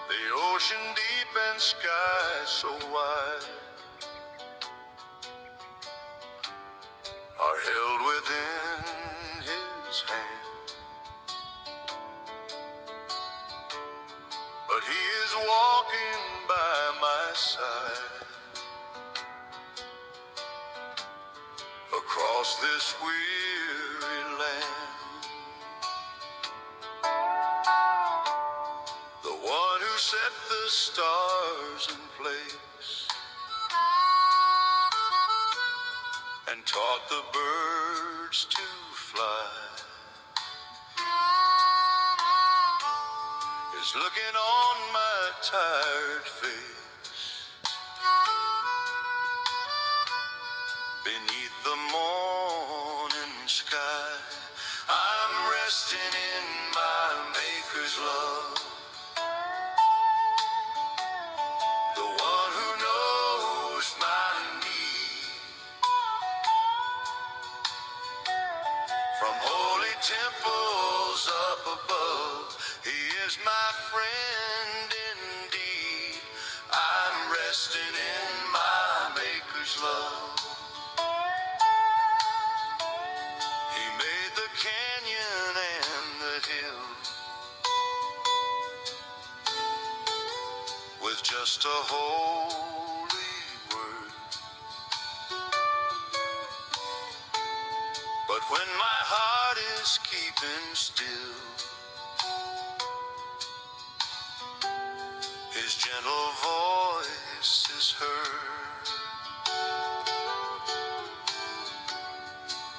The ocean deep and sky so wide are held within his hand, but he is walking by my side across this weary land. The one who set the stars in place and taught the birds to fly is looking on my tired face beneath the morning sky. I'm resting in my Maker's love, the one who knows my need. From holy temples up above, he is my friend indeed. I'm resting in my Maker's love. He made the canyon and the hill with just a holy word. But when my heart is keeping still, his gentle voice is heard.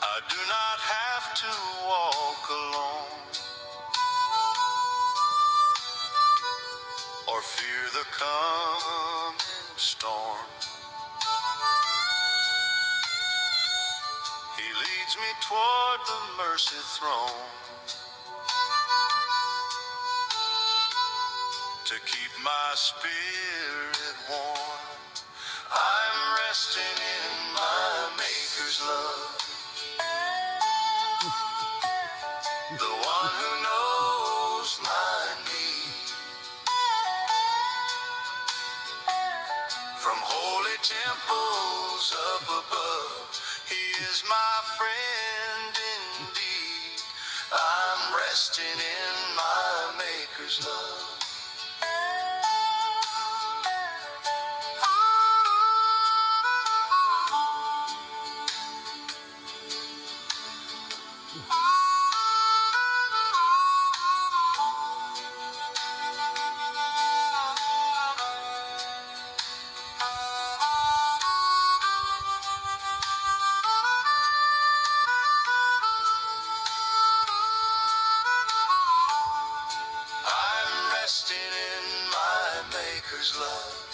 I do not have to walk alone or fear the coming storm. He leads me toward the mercy throne to keep my spirit warm. I'm resting in my Maker's love, the one who knows my need. From holy temples up above, he is my friend indeed. I'm resting in my Maker's love. I'm resting in my Maker's love.